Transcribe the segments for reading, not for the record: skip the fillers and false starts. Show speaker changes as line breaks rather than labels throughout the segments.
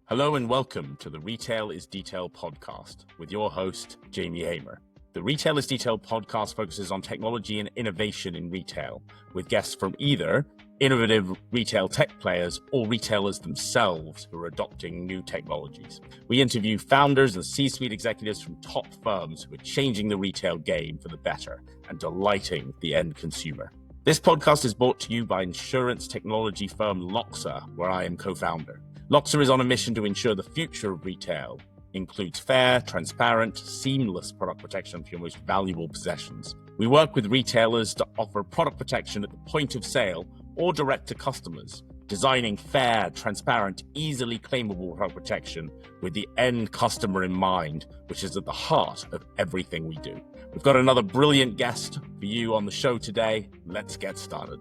Hello and welcome to the Retail is Detail podcast with your host, Jamie Hamer. The Retail is Detail podcast focuses on technology and innovation in retail, with guests from either innovative retail tech players or retailers themselves who are adopting new technologies. We interview founders and C-suite executives from top firms who are changing the retail game for the better and delighting the end consumer. This podcast is brought to you by insurance technology firm Loxa, where I am co-founder. Loxa is on a mission to ensure the future of retail includes fair, transparent, seamless product protection for your most valuable possessions. We work with retailers to offer product protection at the point of sale or direct to customers, designing fair, transparent, easily claimable product protection with the end customer in mind, which is at the heart of everything we do. We've got another brilliant guest for you on the show today. Let's get started.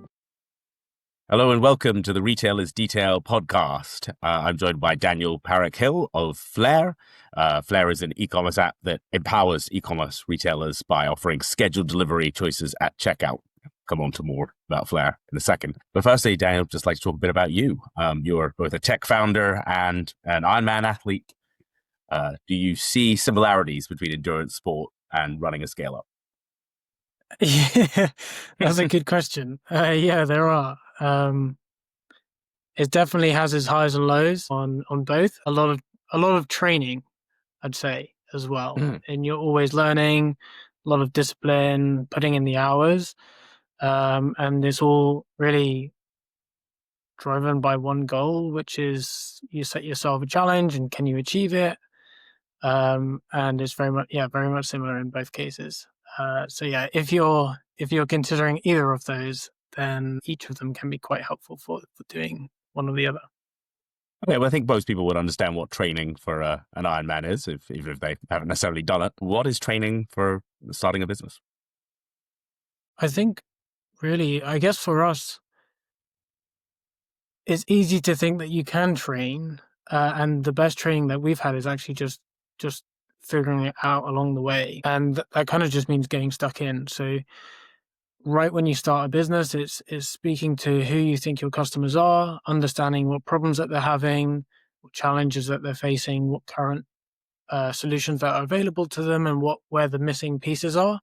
Hello and welcome to the Retail is Detail podcast. I'm joined by Daniel Parekh-Hill of Flare. Flare is an e-commerce app that empowers e-commerce retailers by offering scheduled delivery choices at checkout. Come on to more about Flare in a second. But firstly, Daniel, just like to talk a bit about you. You're both a tech founder and an Ironman athlete. Do you see similarities between endurance sport and running a scale-up?
Yeah, that's a good question. Yeah, there are. It definitely has its highs and lows on both. A lot of training, I'd say, as well. And you're always learning, a lot of discipline, putting in the hours, and it's all really driven by one goal, which is you set yourself a challenge and can you achieve it? And it's very much similar in both cases. So yeah, if you're considering either of those, then each of them can be quite helpful for doing one or the other.
Okay, well, I think most people would understand what training for an Ironman is, even if they haven't necessarily done it. What is training for starting a business?
I think really, I guess for us, it's easy to think that you can train, and the best training that we've had is actually just figuring it out along the way. And that kind of just means getting stuck in. So right when you start a business, it's speaking to who you think your customers are, understanding what problems that they're having, what challenges that they're facing, what current solutions that are available to them, and where the missing pieces are,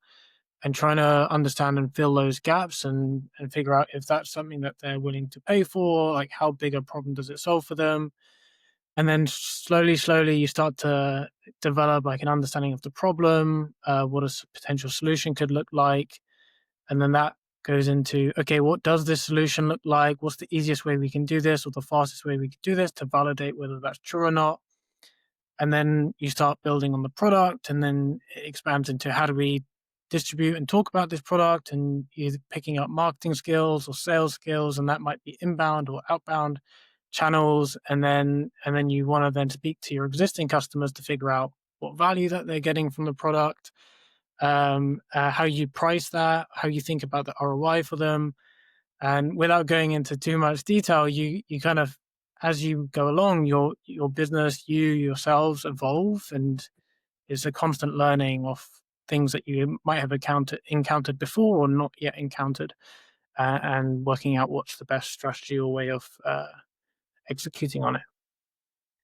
and trying to understand and fill those gaps and figure out if that's something that they're willing to pay for, like how big a problem does it solve for them. And then slowly you start to develop like an understanding of the problem, what a potential solution could look like. And then that goes into, okay, what does this solution look like? What's the easiest way we can do this or the fastest way we can do this to validate whether that's true or not? And then you start building on the product, and then it expands into how do we distribute and talk about this product, and either picking up marketing skills or sales skills, and that might be inbound or outbound channels. And then you want to then speak to your existing customers to figure out what value that they're getting from the product, how you price that, how you think about the ROI for them. And without going into too much detail, you kind of, as you go along, your business, you yourselves evolve, and it's a constant learning of things that you might have encountered before or not yet encountered, and working out what's the best strategy or way of executing on it.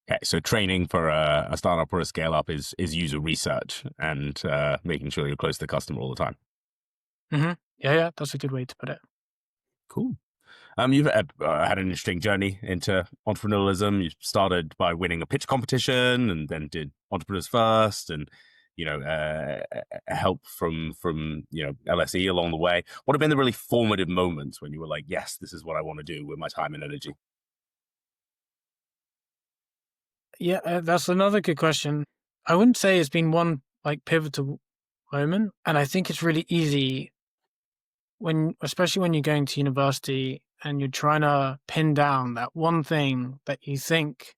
Okay, so training for a startup or a scale-up is user research and making sure you're close to the customer all the time.
Mm-hmm. Yeah, that's a good way to put it.
Cool. You've had an interesting journey into entrepreneurialism. You started by winning a pitch competition and then did Entrepreneurs First and, help from LSE along the way. What have been the really formative moments when you were like, yes, this is what I want to do with my time and energy?
Yeah, that's another good question. I wouldn't say it's been one like pivotal moment. And I think it's really easy especially when you're going to university and you're trying to pin down that one thing that you think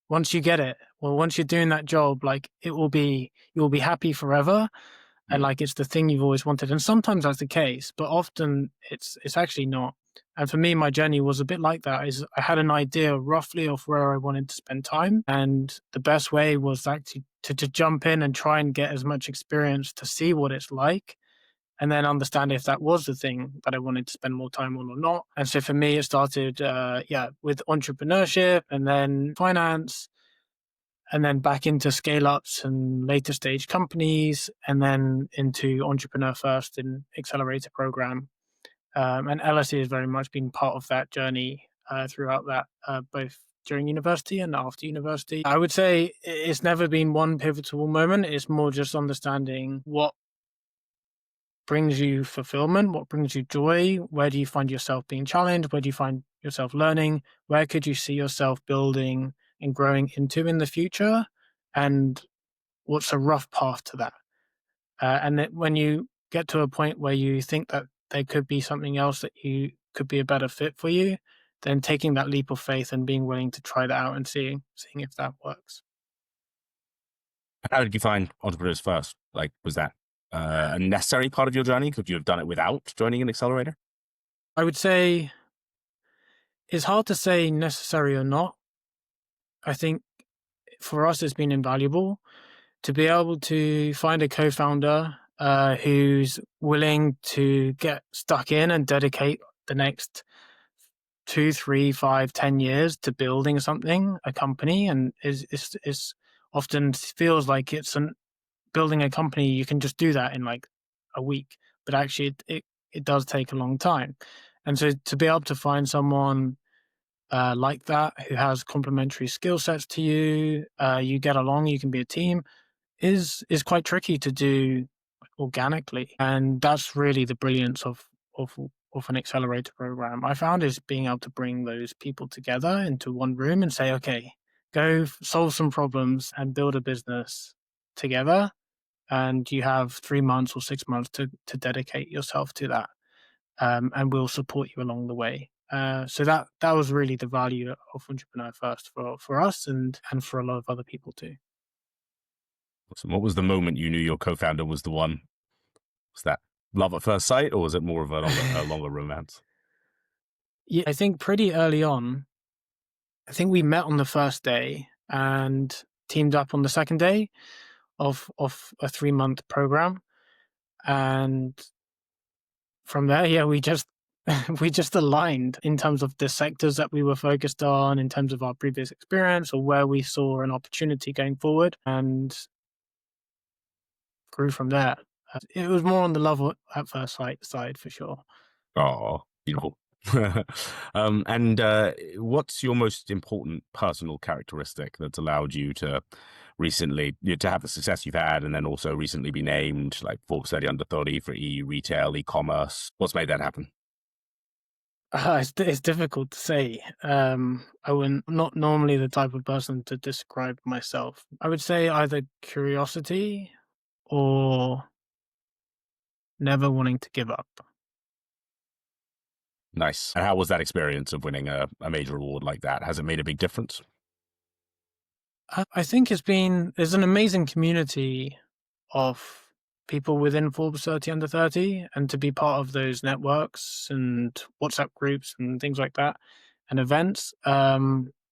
once you get it, or once you're doing that job, like you'll be happy forever. And like, it's the thing you've always wanted. And sometimes that's the case, but often it's actually not. And for me, my journey was a bit like that. I had an idea roughly of where I wanted to spend time. And the best way was actually to jump in and try and get as much experience to see what it's like, and then understand if that was the thing that I wanted to spend more time on or not. And so for me, it started, with entrepreneurship and then finance. and then back into scale ups and later stage companies, and then into entrepreneur first in accelerator program. And LSE has very much been part of that journey throughout that, both during university and after university. I would say it's never been one pivotal moment. It's more just understanding what brings you fulfillment, what brings you joy, where do you find yourself being challenged, where do you find yourself learning, where could you see yourself building and growing into in the future, and what's a rough path to that. And that when you get to a point where you think that there could be something else that you could be a better fit for you, then taking that leap of faith and being willing to try that out and seeing if that works.
How did you find entrepreneurs first? Like, was that a necessary part of your journey? Could you have done it without joining an accelerator?
I would say it's hard to say necessary or not. I think for us, it's been invaluable to be able to find a co-founder who's willing to get stuck in and dedicate the next 2, 3, 5, 10 years to building something, a company, and is often feels like building a company. You can just do that in like a week, but actually it does take a long time. And so to be able to find someone like that who has complementary skill sets to you, you get along, you can be a team, is quite tricky to do organically. And that's really the brilliance of an accelerator program, I found, is being able to bring those people together into one room and say, okay, go solve some problems and build a business together. And you have 3 months or 6 months to dedicate yourself to that. And we'll support you along the way. So that was really the value of Entrepreneur First for us and for a lot of other people too.
Awesome. What was the moment you knew your co-founder was the one? Was that love at first sight, or was it more of a longer romance?
Yeah, I think pretty early on, I think we met on the first day and teamed up on the second day of a 3-month program. And from there, yeah, we just aligned in terms of the sectors that we were focused on, in terms of our previous experience or where we saw an opportunity going forward, and grew from there. It was more on the love at first sight side for sure.
Oh, beautiful. And what's your most important personal characteristic that's allowed you to recently to have the success you've had, and then also recently be named like Forbes 30 under 30 for EU retail, e-commerce? What's made that happen?
It's difficult to say. I wouldn't, not normally the type of person to describe myself. I would say either curiosity or never wanting to give up.
Nice. And how was that experience of winning a major award like that? Has it made a big difference?
I think there's an amazing community of people within Forbes 30 under 30, and to be part of those networks and WhatsApp groups and things like that and events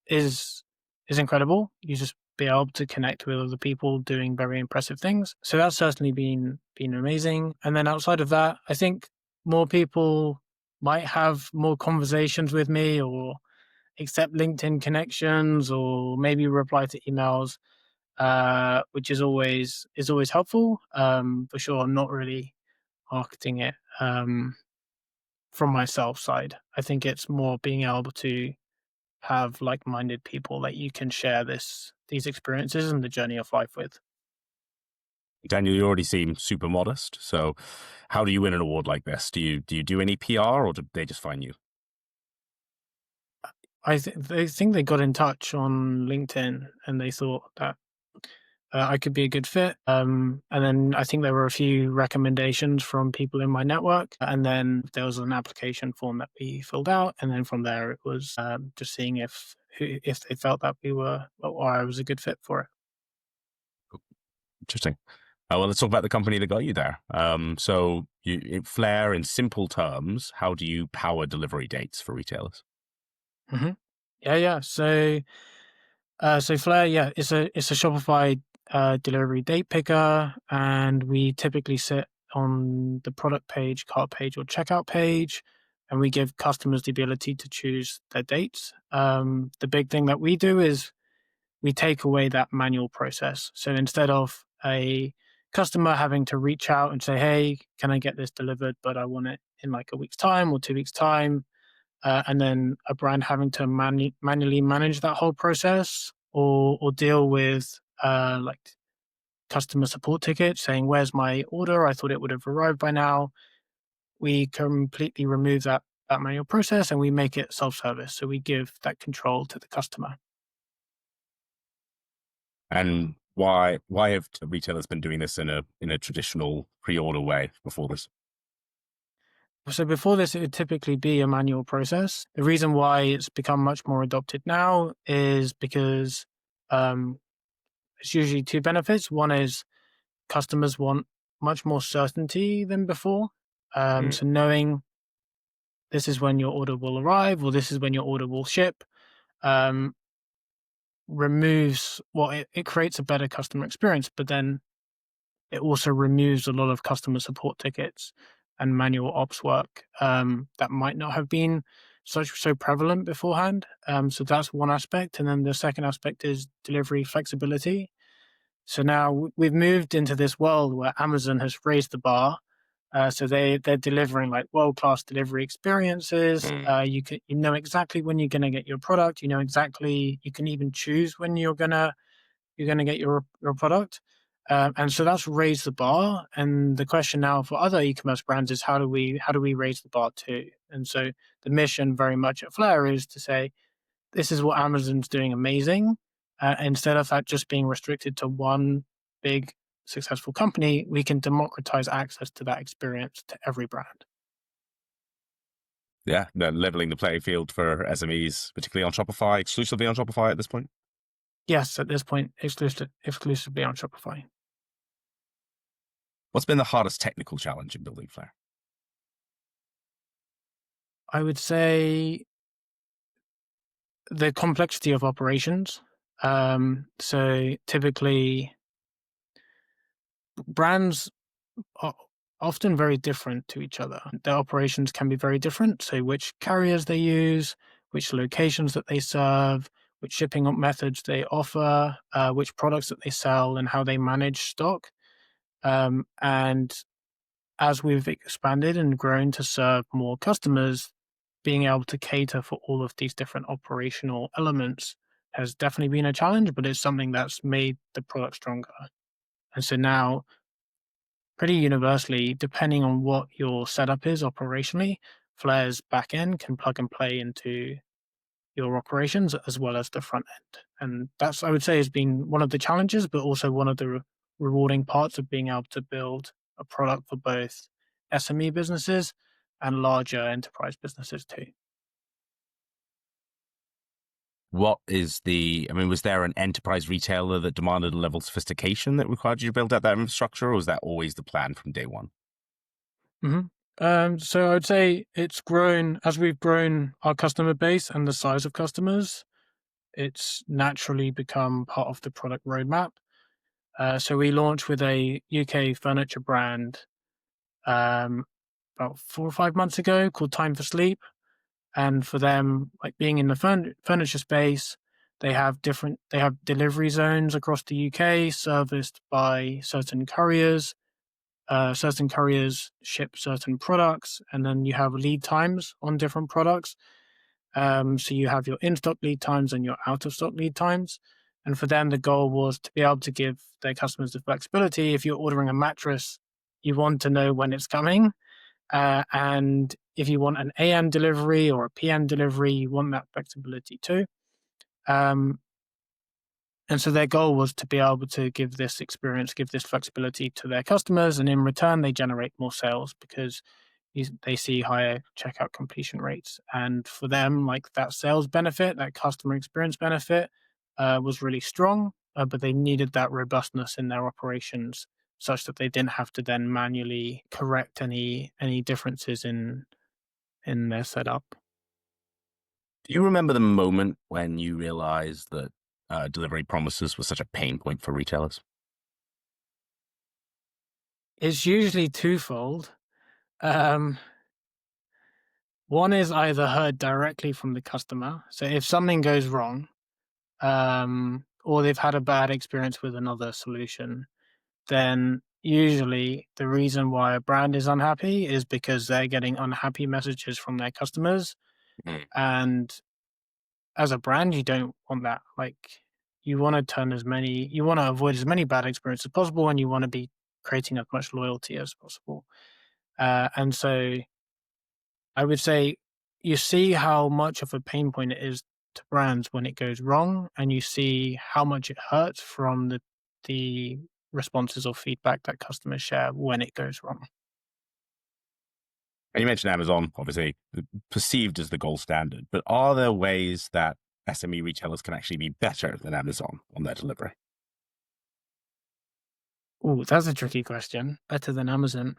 is incredible. You just be able to connect with other people doing very impressive things. So that's certainly been amazing. And then outside of that, I think more people might have more conversations with me or accept LinkedIn connections or maybe reply to emails, which is always helpful. For sure, I'm not really marketing it from myself side. I think it's more being able to have like-minded people that you can share these experiences and the journey of life with.
Daniel, you already seem super modest. So how do you win an award like this? Do you do any PR, or do they just find you?
I think they got in touch on LinkedIn and they thought that I could be a good fit. And then I think there were a few recommendations from people in my network. And then there was an application form that we filled out. And then from there, it was just seeing if they felt that or I was a good fit for it.
Interesting. Well, let's talk about the company that got you there. So Flair, in simple terms, how do you power delivery dates for retailers?
Mm-hmm. Yeah. So Flair, yeah, it's a Shopify delivery date picker, and we typically sit on the product page, cart page, or checkout page, and we give customers the ability to choose their dates. The big thing that we do is we take away that manual process. So instead of a customer having to reach out and say, hey, can I get this delivered, but I want it in like a week's time or 2 weeks time, and then a brand having to manually manage that whole process, or deal with like customer support tickets saying, where's my order? I thought it would have arrived by now. We completely remove that manual process and we make it self-service. So we give that control to the customer.
And why have retailers been doing this in a traditional pre-order way before this?
So before this, it would typically be a manual process. The reason why it's become much more adopted now is because it's usually two benefits. One is customers want much more certainty than before. So knowing this is when your order will arrive or this is when your order will ship, removes, well, it creates a better customer experience, but then it also removes a lot of customer support tickets and manual ops work that might not have been so prevalent beforehand. So that's one aspect. And then the second aspect is delivery flexibility. So now we've moved into this world where Amazon has raised the bar. So they're delivering like world-class delivery experiences. You know exactly when you're gonna get your product. You know exactly, you can even choose when you're gonna get your product. And so that's raised the bar. And the question now for other e-commerce brands is how do we raise the bar too? And so the mission very much at Flare is to say, this is what Amazon's doing amazing. Instead of that just being restricted to one big successful company, we can democratize access to that experience to every brand.
Yeah, leveling the playing field for SMEs, particularly on Shopify, exclusively on Shopify at this point.
Yes, at this point, exclusively on Shopify.
What's been the hardest technical challenge in building Flare?
I would say the complexity of operations. So typically, brands are often very different to each other. Their operations can be very different. So which carriers they use, which locations that they serve, which shipping methods they offer, which products that they sell, and how they manage stock. And as we've expanded and grown to serve more customers, being able to cater for all of these different operational elements has definitely been a challenge, but it's something that's made the product stronger. And so now, pretty universally, depending on what your setup is operationally, Flare's backend can plug and play into your operations as well as the front end. And that's, I would say, has been one of the challenges, but also one of the rewarding parts of being able to build a product for both SME businesses and larger enterprise businesses too.
Was there an enterprise retailer that demanded a level of sophistication that required you to build out that infrastructure, or was that always the plan from day one?
So I would say it's grown as we've grown our customer base and the size of customers. It's naturally become part of the product roadmap. So we launched with a UK furniture brand about 4 or 5 months ago called Time for Sleep. And for them, like being in the furniture space, they have delivery zones across the UK serviced by certain couriers. Certain couriers ship certain products, and then you have lead times on different products. So you have your in-stock lead times and your out-of-stock lead times. And for them, the goal was to be able to give their customers the flexibility. If you're ordering a mattress, you want to know when it's coming. And if you want an AM delivery or a PM delivery, you want that flexibility too. And so their goal was to be able to give this experience, give this flexibility to their customers. And in return, they generate more sales because they see higher checkout completion rates. And for them, like that sales benefit, that customer experience benefit was really strong, but they needed that robustness in their operations such that they didn't have to then manually correct any differences in their setup.
Do you remember the moment when you realized that delivery promises was such a pain point for retailers?
It's usually twofold. One is either heard directly from the customer. So if something goes wrong, or they've had a bad experience with another solution, then usually the reason why a brand is unhappy is because they're getting unhappy messages from their customers.
Mm.
And as a brand, you don't want that. Like, you want to avoid as many bad experiences as possible, and you want to be creating as much loyalty as possible. And so I would say you see how much of a pain point it is to brands when it goes wrong, and you see how much it hurts from the responses or feedback that customers share when it goes wrong.
And you mentioned Amazon, obviously perceived as the gold standard, but are there ways that SME retailers can actually be better than Amazon on their delivery?
Oh, that's a tricky question. Better than Amazon?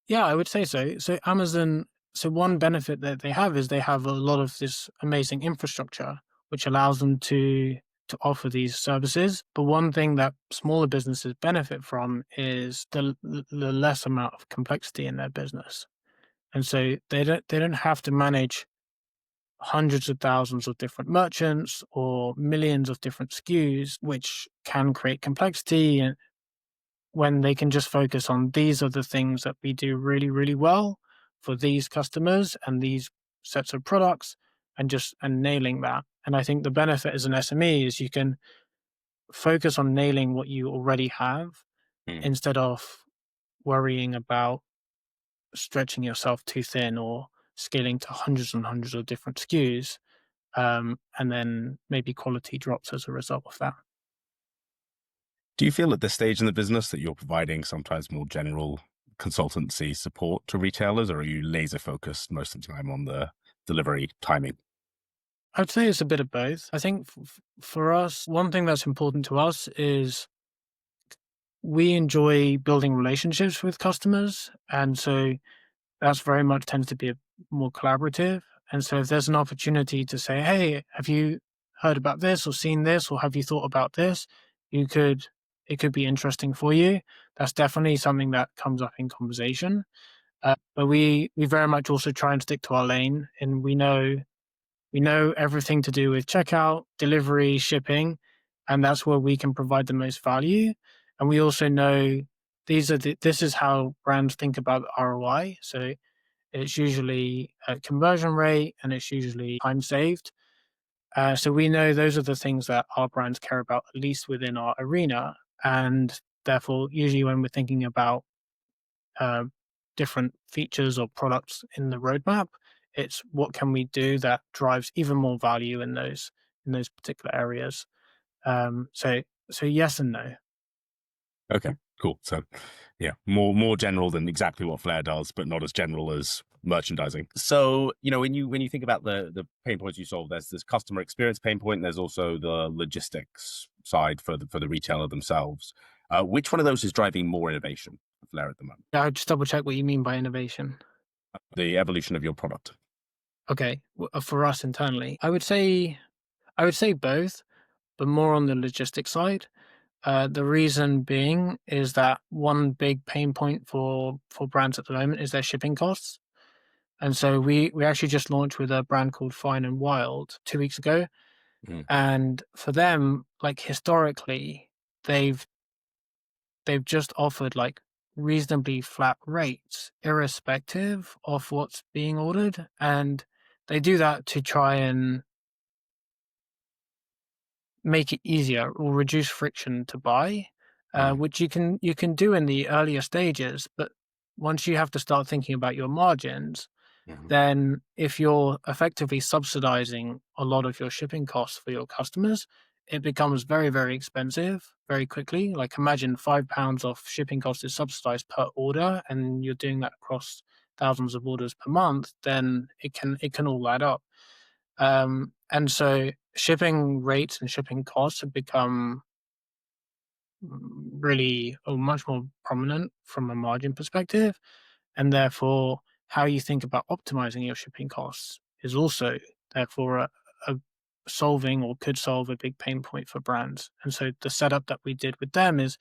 Yeah, I would say so. So one benefit that they have is they have a lot of this amazing infrastructure, which allows them to offer these services. But one thing that smaller businesses benefit from is the less amount of complexity in their business. And so they don't have to manage hundreds of thousands of different merchants or millions of different SKUs, which can create complexity, and when they can just focus on these are the things that we do really, really well for these customers and these sets of products, and nailing that. And I think the benefit as an SME is you can focus on nailing what you already have
Mm.
instead of worrying about stretching yourself too thin or scaling to hundreds and hundreds of different SKUs. And then maybe quality drops as a result of that.
Do you feel at this stage in the business that you're providing sometimes more general consultancy support to retailers, or are you laser focused most of the time on the delivery timing?
I'd say it's a bit of both. I think for us, one thing that's important to us is we enjoy building relationships with customers. And so that's very much tends to be more collaborative. And so if there's an opportunity to say, hey, have you heard about this or seen this, or have you thought about this? You could, it could be interesting for you. That's definitely something that comes up in conversation. But we very much also try and stick to our lane, and we know everything to do with checkout, delivery, shipping, and that's where we can provide the most value. And we also know this is how brands think about ROI. So it's usually a conversion rate, and it's usually time saved. So we know those are the things that our brands care about, at least within our arena. And therefore, usually when we're thinking about uh, different features or products in the roadmap, it's what can we do that drives even more value in those particular areas. So yes and no.
Okay, cool. So, yeah, more general than exactly what Flair does, but not as general as merchandising. So, when you think about the pain points you solve, there's this customer experience pain point, and there's also the logistics side for the retailer themselves. Which one of those is driving more innovation for Flair at the moment?
I'll just double check what you mean by innovation.
The evolution of your product.
Okay, for us internally, I would say both, but more on the logistics side. The reason being is that one big pain point for brands at the moment is their shipping costs. And so we actually just launched with a brand called Fine and Wild 2 weeks ago.
Mm.
And for them, like historically, they've they've just offered like reasonably flat rates, irrespective of what's being ordered. And they do that to try and make it easier or reduce friction to buy,
Mm.
which you can do in the earlier stages. But once you have to start thinking about your margins,
Mhm.
then if you're effectively subsidizing a lot of your shipping costs for your customers, it becomes very, very expensive very quickly. Like, imagine £5 of shipping cost is subsidized per order, and you're doing that across thousands of orders per month, then it can all add up. And so shipping rates and shipping costs have become really much more prominent from a margin perspective. And therefore, how you think about optimizing your shipping costs is also therefore a solving or could solve a big pain point for brands. And so the setup that we did with them is,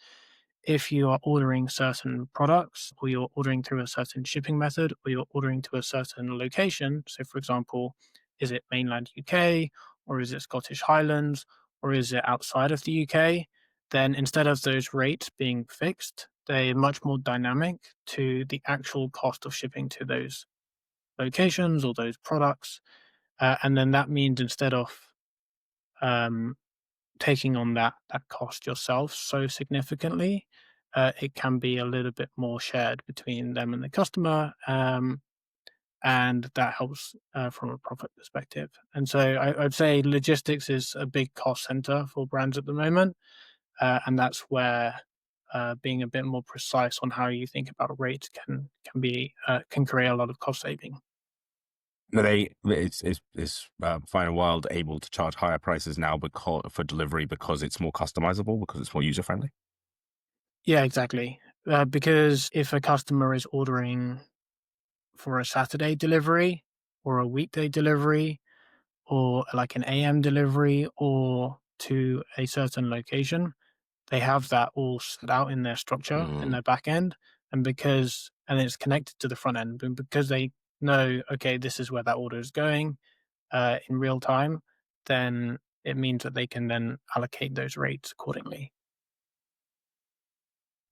if you are ordering certain products, or you're ordering through a certain shipping method, or you're ordering to a certain location, so for example, is it mainland UK, or is it Scottish Highlands, or is it outside of the UK, then instead of those rates being fixed, they're much more dynamic to the actual cost of shipping to those locations or those products. And then that means instead of um, taking on that cost yourself so significantly, it can be a little bit more shared between them and the customer. And that helps from a profit perspective. And so I'd say logistics is a big cost center for brands at the moment, and that's where being a bit more precise on how you think about rates can create a lot of cost saving.
Are Fine and Wild able to charge higher prices now for delivery because it's more customizable, because it's more user friendly?
Yeah, exactly. Because if a customer is ordering for a Saturday delivery or a weekday delivery or like an AM delivery or to a certain location, they have that all set out in their structure in their back end. And it's connected to the front end, and because they know, okay, this is where that order is going in real time, then it means that they can then allocate those rates accordingly.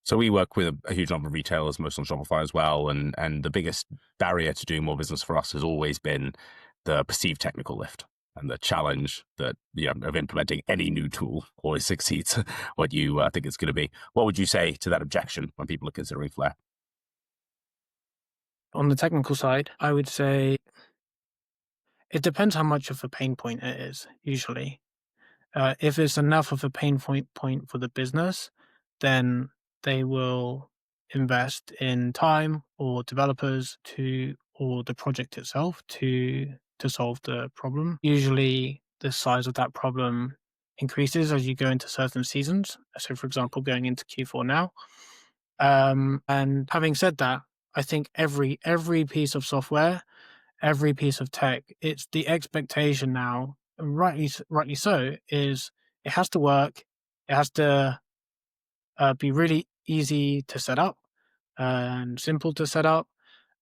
So we work with a huge number of retailers, most on Shopify as well. And the biggest barrier to doing more business for us has always been the perceived technical lift and the challenge that, of implementing any new tool always succeeds what you think it's going to be. What would you say to that objection when people are considering Flare?
On the technical side, I would say it depends how much of a pain point it is, usually. If it's enough of a pain point for the business, then they will invest in time or developers or the project itself to solve the problem. Usually, the size of that problem increases as you go into certain seasons. So, for example, going into Q4 now. And having said that, I think every piece of software, every piece of tech, it's the expectation now, and rightly so, is it has to work. It has to be really easy to set up and simple to set up.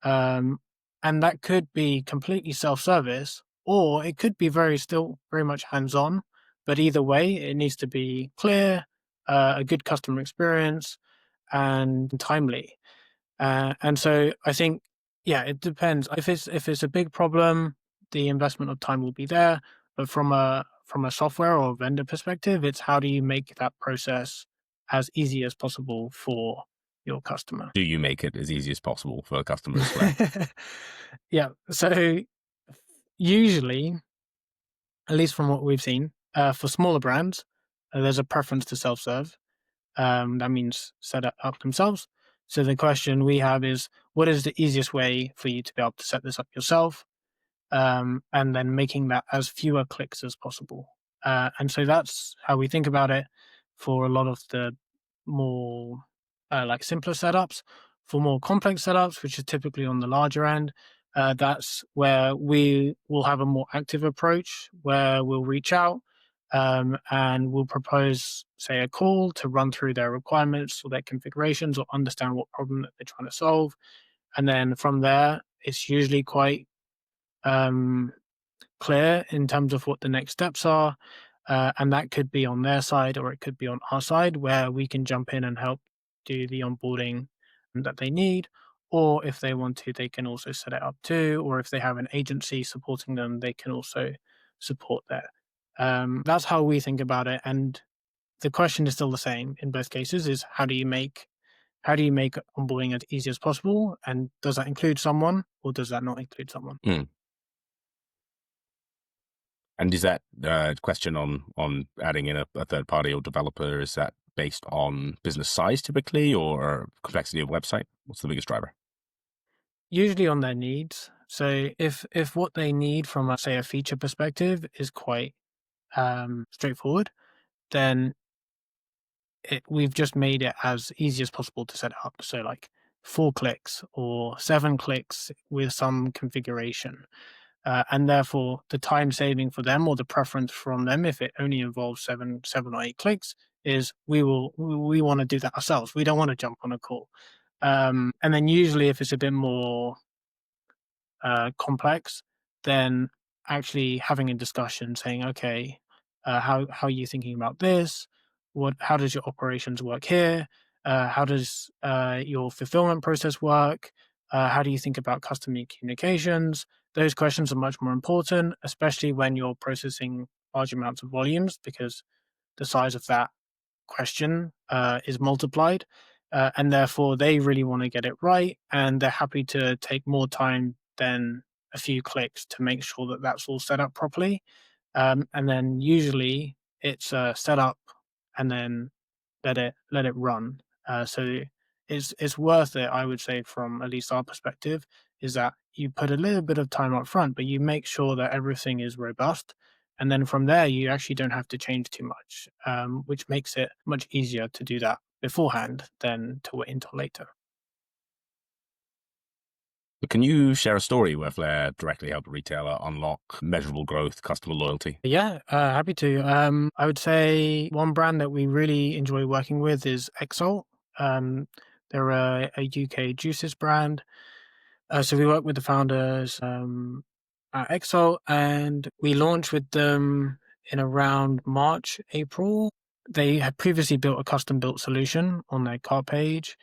Um, and that could be completely self-service, or it could be still very much hands-on. But either way, it needs to be clear, a good customer experience, and timely. And so I think, yeah, it depends. If it's a big problem, the investment of time will be there. But from a software or vendor perspective, it's how do you make that process as easy as possible for your customer.
Do you make it as easy as possible for customers, Flare?
Yeah. So usually, at least from what we've seen, for smaller brands, there's a preference to self-serve. That means set it up themselves. So the question we have is, what is the easiest way for you to be able to set this up yourself? And then making that as fewer clicks as possible. And so that's how we think about it for a lot of the more like simpler setups. For more complex setups, which is typically on the larger end, that's where we will have a more active approach where we'll reach out and we'll propose, say, a call to run through their requirements or their configurations or understand what problem that they're trying to solve. And then from there, it's usually quite um, clear in terms of what the next steps are. And that could be on their side or it could be on our side where we can jump in and help do the onboarding that they need. Or if they want to, they can also set it up too. Or if they have an agency supporting them, they can also support that. That's how we think about it. And the question is still the same in both cases: is how do you make onboarding as easy as possible? And does that include someone or does that not include someone?
Mm. And is that question on adding in a third party or developer, is that based on business size typically or complexity of website? What's the biggest driver?
Usually on their needs. So if what they need from say a feature perspective is quite straightforward, then we've just made it as easy as possible to set up. So like 4 clicks or 7 clicks with some configuration. And therefore, the time saving for them or the preference from them, if it only involves seven or 8 clicks, is we want to do that ourselves. We don't want to jump on a call. And then usually, if it's a bit more complex, then actually having a discussion, saying, okay, How are you thinking about this? How does your operations work here? How does your fulfillment process work? How do you think about customer communications? Those questions are much more important, especially when you're processing large amounts of volumes, because the size of that question is multiplied. And therefore, they really want to get it right. And they're happy to take more time than a few clicks to make sure that that's all set up properly. And then usually it's set up and then let it run. So it's worth it, I would say, from at least our perspective, is that you put a little bit of time up front, but you make sure that everything is robust. And then from there, you actually don't have to change too much, which makes it much easier to do that beforehand than to wait until later.
But can you share a story where Flair directly helped a retailer unlock measurable growth, customer loyalty?
Yeah, happy to. I would say one brand that we really enjoy working with is Exalt. Um, they're a UK juices brand. So we work with the founders at Exalt, and we launched with them in around March, April. They had previously built a custom-built solution on their car page,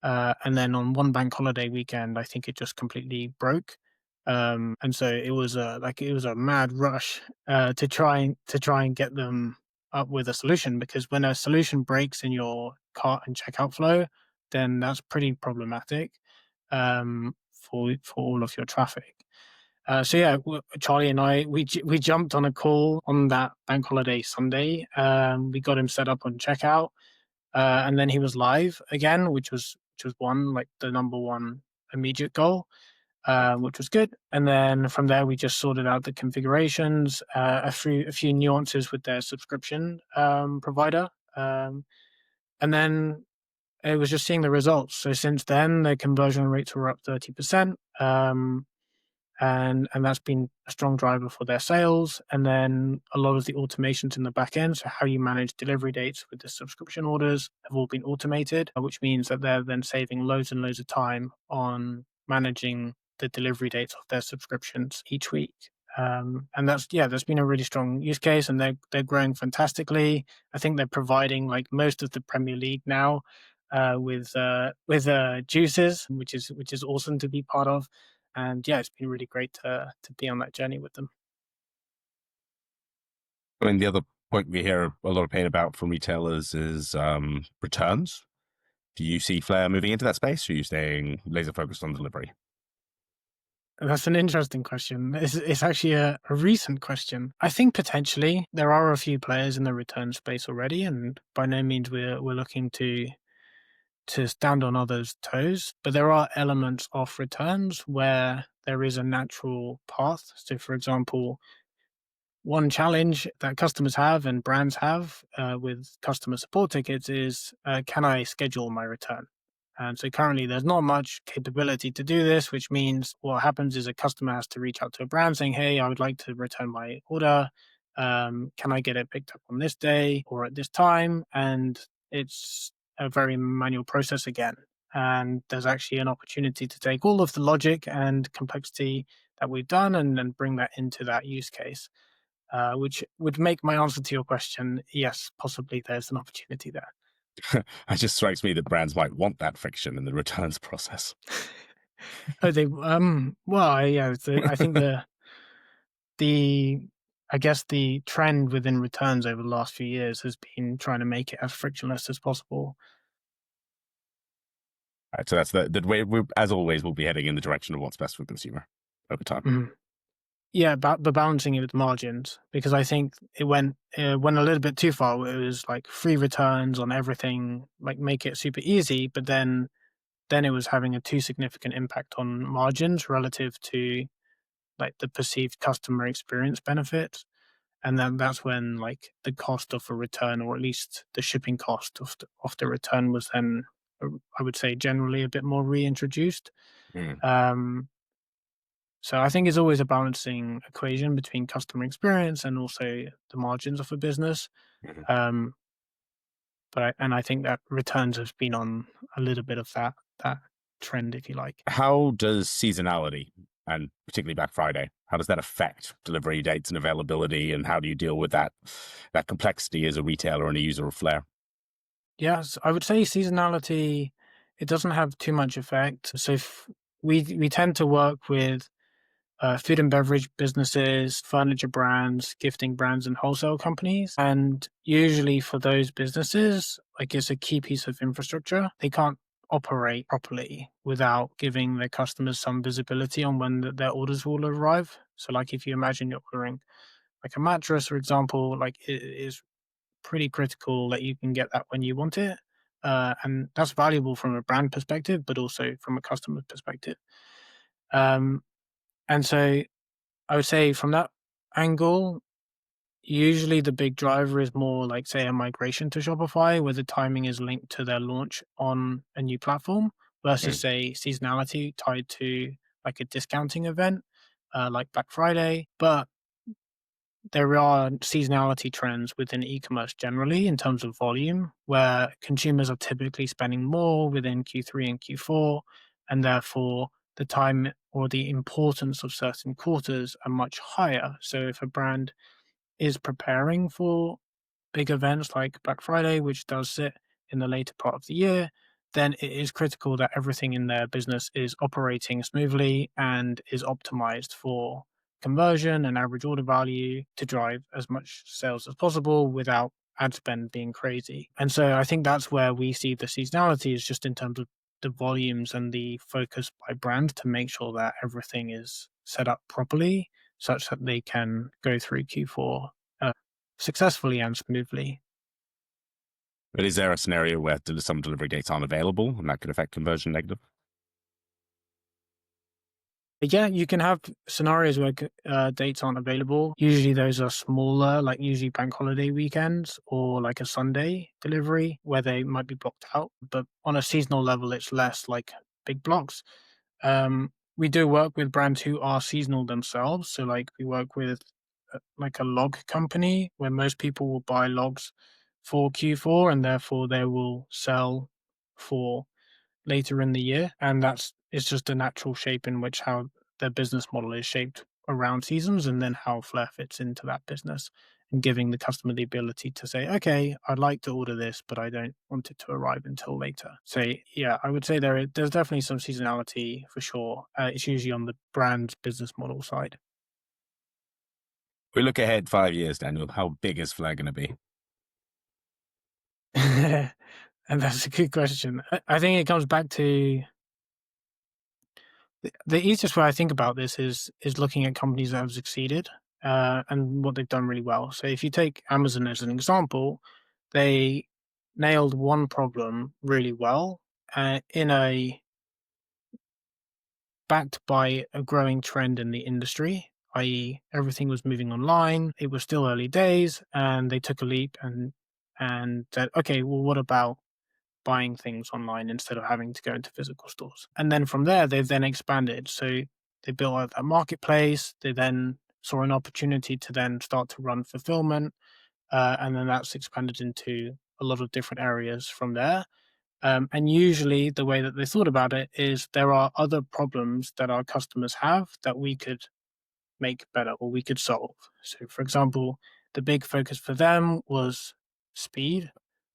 and then on one bank holiday weekend, I think it just completely broke. And so it was a mad rush to try and get them up with a solution, because when a solution breaks in your cart and checkout flow, then that's pretty problematic for all of your traffic. So yeah, Charlie and I we jumped on a call on that bank holiday Sunday. We got him set up on checkout, and then he was live again, which was one like the number one immediate goal, which was good. And then from there, we just sorted out the configurations, a few nuances with their subscription provider, and then it was just seeing the results. So since then, the conversion rates were up 30%. And that's been a strong driver for their sales. And then a lot of the automations in the back end, so how you manage delivery dates with the subscription orders, have all been automated, which means that they're then saving loads and loads of time on managing the delivery dates of their subscriptions each week. And that's been a really strong use case, and they're growing fantastically. I think they're providing like most of the Premier League now with juices, which is awesome to be part of. And yeah, it's been really great to be on that journey with them.
I mean, the other point we hear a lot of pain about from retailers is returns. Do you see Flair moving into that space, or are you staying laser focused on delivery?
That's an interesting question. It's actually a recent question. I think potentially there are a few players in the return space already, and by no means we're looking to stand on others' toes. But there are elements of returns where there is a natural path. So, for example, one challenge that customers have and brands have with customer support tickets is, can I schedule my return? And so currently there's not much capability to do this, which means what happens is a customer has to reach out to a brand saying, hey, I would like to return my order. Can I get it picked up on this day or at this time? And it's a very manual process again. And there's actually an opportunity to take all of the logic and complexity that we've done and bring that into that use case, which would make my answer to your question, yes, possibly there's an opportunity there.
It just strikes me that brands might want that friction in the returns process.
Oh, well, yeah, I think the I guess the trend within returns over the last few years has been trying to make it as frictionless as possible.
Right, so that's the way. As always, we'll be heading in the direction of what's best for the consumer over time.
Mhm. Yeah, but balancing it with margins, because I think it went a little bit too far. Where it was like free returns on everything, like make it super easy, but then it was having a too significant impact on margins relative to like the perceived customer experience benefits. And then that's when like the cost of a return, or at least the shipping cost of the return, was then, I would say, generally a bit more reintroduced.
Mm.
Um, so I think it's always a balancing equation between customer experience and also the margins of a business.
Mhm.
Um, and I think that returns has been on a little bit of that trend, if you like.
How does seasonality, and particularly Black Friday, How does that affect delivery dates and availability? And how do you deal with that complexity as a retailer and a user of Flare?
Yes, I would say seasonality, it doesn't have too much effect. So we tend to work with food and beverage businesses, furniture brands, gifting brands, and wholesale companies. And usually for those businesses, like it's a key piece of infrastructure. They can't operate properly without giving their customers some visibility on when their orders will arrive. So, like if you imagine you're ordering like a mattress, for example, like it is pretty critical that you can get that when you want it. And that's valuable from a brand perspective, but also from a customer perspective. Um, and so I would say from that angle, usually the big driver is more like, say, a migration to Shopify, where the timing is linked to their launch on a new platform versus,
Mm.
say, seasonality tied to like a discounting event, like Black Friday. But there are seasonality trends within e-commerce generally in terms of volume, where consumers are typically spending more within Q3 and Q4, and therefore the time or the importance of certain quarters are much higher. So if a brand is preparing for big events like Black Friday, which does sit in the later part of the year, then it is critical that everything in their business is operating smoothly and is optimized for conversion and average order value to drive as much sales as possible without ad spend being crazy. And so I think that's where we see the seasonality is just in terms of the volumes and the focus by brand to make sure that everything is set up properly such that they can go through Q4 successfully and smoothly.
But is there a scenario where some delivery dates aren't available and that could affect conversion negative?
Yeah, you can have scenarios where dates aren't available. Usually those are smaller, like usually bank holiday weekends or like a Sunday delivery where they might be blocked out. But on a seasonal level, it's less like big blocks. We do work with brands who are seasonal themselves. So like we work with like a log company where most people will buy logs for Q4 and therefore they will sell for later in the year, and that's it's just a natural shape in which how their business model is shaped around seasons, and then how Flair fits into that business, and giving the customer the ability to say, okay, I'd like to order this, but I don't want it to arrive until later. So yeah, I would say there's definitely some seasonality for sure. It's usually on the brand's business model side.
We look ahead 5 years, Daniel. How big is Flare going to be?
And that's a good question. I think it comes back to the easiest way I think about this is looking at companies that have succeeded and what they've done really well. So if you take Amazon as an example, they nailed one problem really well in a backed by a growing trend in the industry, i.e., everything was moving online. It was still early days, and they took a leap and said, okay, well, what about buying things online instead of having to go into physical stores? And then from there, they've then expanded. So they built out a marketplace. They then saw an opportunity to then start to run fulfillment. And then that's expanded into a lot of different areas from there. And usually the way that they thought about it is there are other problems that our customers have that we could make better or we could solve. So, for example, the big focus for them was speed.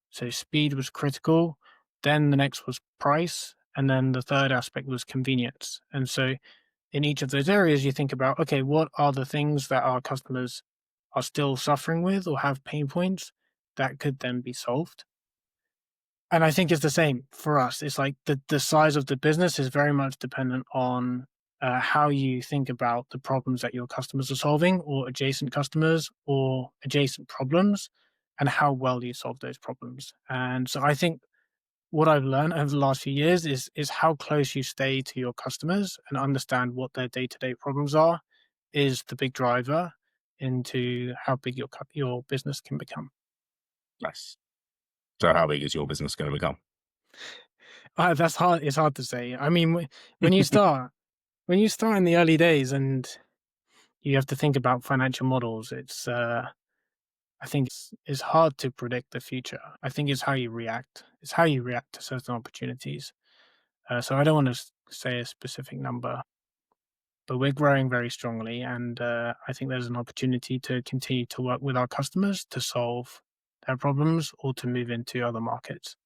So speed was critical. Then the next was price. And then the third aspect was convenience. And so in each of those areas, you think about, okay, what are the things that our customers are still suffering with or have pain points that could then be solved? And I think it's the same for us. It's like the size of the business is very much dependent on how you think about the problems that your customers are solving or adjacent customers or adjacent problems and how well you solve those problems. And so I think what I've learned over the last few years is how close you stay to your customers and understand what their day-to-day problems are is the big driver into how big your business can become.
Nice. So how big is your business going to become?
That's hard. It's hard to say. I mean, when you start, when you start in the early days and you have to think about financial models, I think it's hard to predict the future. I think it's how you react. It's how you react to certain opportunities. So I don't want to say a specific number. but we're growing very strongly. And I think there's an opportunity to continue to work with our customers to solve their problems or to move into other markets.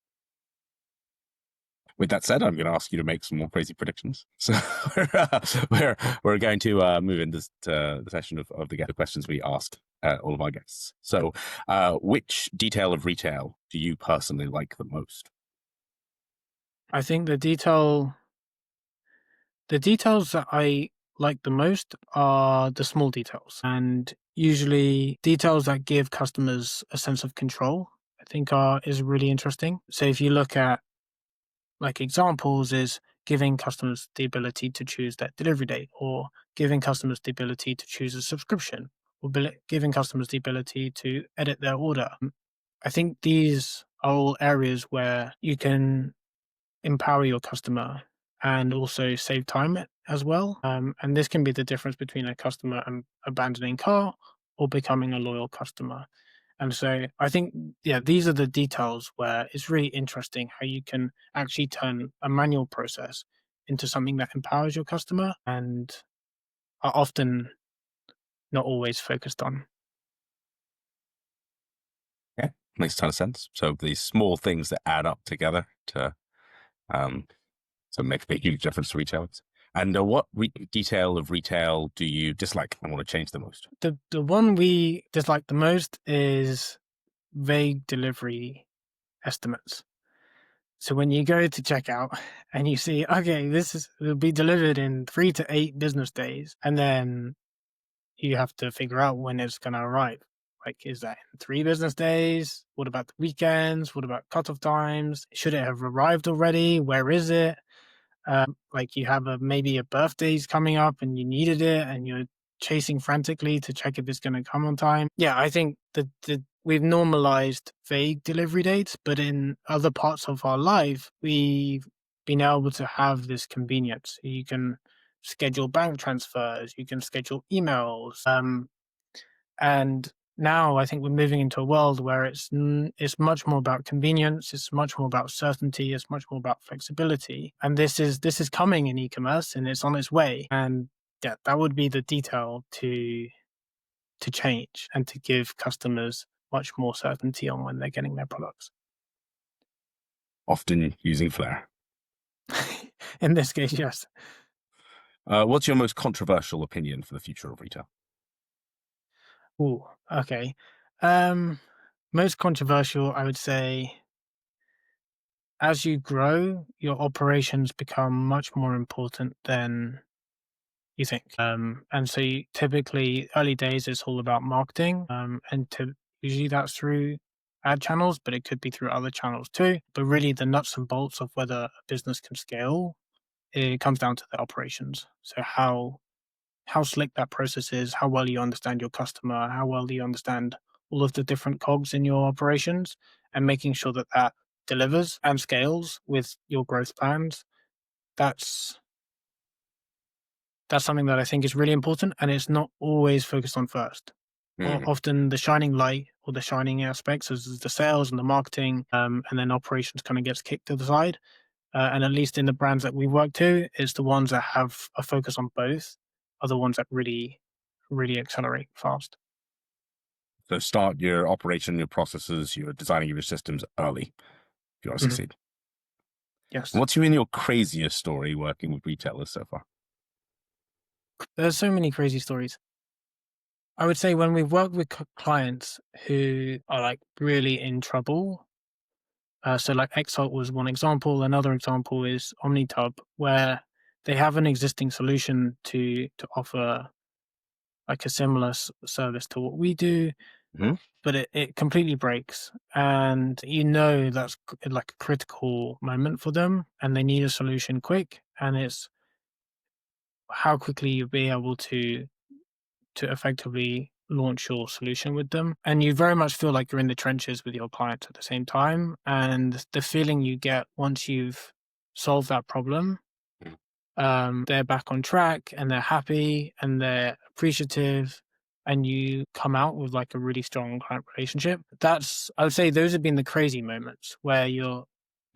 With that said, I'm going to ask you to make some more crazy predictions. So we're going to move into the session of the questions we asked all of our guests. So which detail of retail do you personally like the most?
I think the details that I like the most are the small details, and usually details that give customers a sense of control, I think is really interesting. So if you look at like examples is giving customers the ability to choose their delivery date, or giving customers the ability to choose a subscription, or giving customers the ability to edit their order. I think these are all areas where you can empower your customer and also save time as well. And this can be the difference between a customer abandoning cart or becoming a loyal customer. And so I think, yeah, these are the details where it's really interesting how you can actually turn a manual process into something that empowers your customer and are often not always focused on.
Yeah, makes a ton of sense. So these small things that add up together to um, so make a huge difference to retailers. And what detail of retail do you dislike and want to change the most?
The one we dislike the most is vague delivery estimates. So when you go to checkout and you see, okay, will be delivered in 3 to 8 business days, and then you have to figure out when it's going to arrive. Like, is that in 3 business days? What about the weekends? What about cutoff times? Should it have arrived already? Where is it? Like you have maybe a birthday's coming up and you needed it and you're chasing frantically to check if it's going to come on time. Yeah, I think that we've normalized vague delivery dates, but in other parts of our life, we've been able to have this convenience. You can schedule bank transfers, you can schedule emails, and now I think we're moving into a world where it's much more about convenience, it's much more about certainty, it's much more about flexibility, and this is coming in e-commerce and it's on its way. And yeah, that would be the detail to change and to give customers much more certainty on when they're getting their products.
Often using Flair.
In this case, yes.
What's your most controversial opinion for the future of retail?
Ooh, okay. Most controversial, I would say, as you grow, your operations become much more important than you think. And so typically, early days, it's all about marketing, and usually that's through ad channels, but it could be through other channels too. But really, the nuts and bolts of whether a business can scale, it comes down to the operations. So how slick that process is, how well you understand your customer, how well do you understand all of the different cogs in your operations, and making sure that that delivers and scales with your growth plans. That's something that I think is really important, and it's not always focused on first. Often the shining light or the shining aspects is the sales and the marketing, and then operations kind of gets kicked to the side. And at least in the brands that we work to, it's the ones that have a focus on both are the ones that really, really accelerate fast.
So start your operation, your processes, your designing your systems early if you want to succeed.
Yes.
What's been your craziest story working with retailers so far?
There's so many crazy stories. I would say when we've worked with clients who are like really in trouble, so like Exalt was one example. Another example is OmniTub, where they have an existing solution to offer like a similar service to what we do, but it completely breaks. And that's like a critical moment for them and they need a solution quick. And it's how quickly you'll be able to effectively launch your solution with them. And you very much feel like you're in the trenches with your clients at the same time. And the feeling you get once you've solved that problem, they're back on track and they're happy and they're appreciative and you come out with like a really strong client relationship. I would say those have been the crazy moments where you're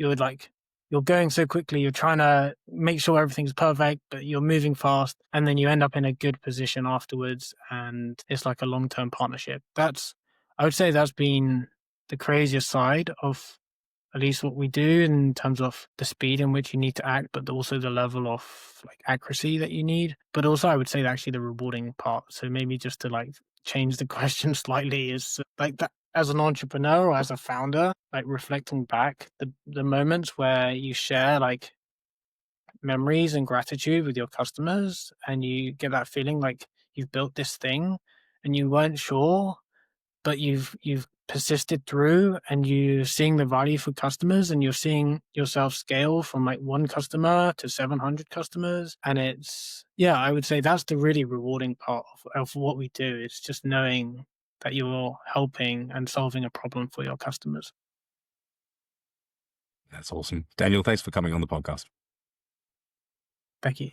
like you're going so quickly, you're trying to make sure everything's perfect, but you're moving fast, and then you end up in a good position afterwards, and it's like a long-term partnership. I would say that's been the craziest side of at least what we do in terms of the speed in which you need to act, but also the level of like accuracy that you need. But also I would say that actually the rewarding part. So maybe just to like change the question slightly is like that as an entrepreneur or as a founder, like reflecting back the moments where you share like memories and gratitude with your customers and you get that feeling like you've built this thing and you weren't sure, but you've persisted through and you're seeing the value for customers and you're seeing yourself scale from like one customer to 700 customers. And I would say that's the really rewarding part of what we do. It's just knowing that you're helping and solving a problem for your customers.
That's awesome. Daniel, thanks for coming on the podcast.
Thank you.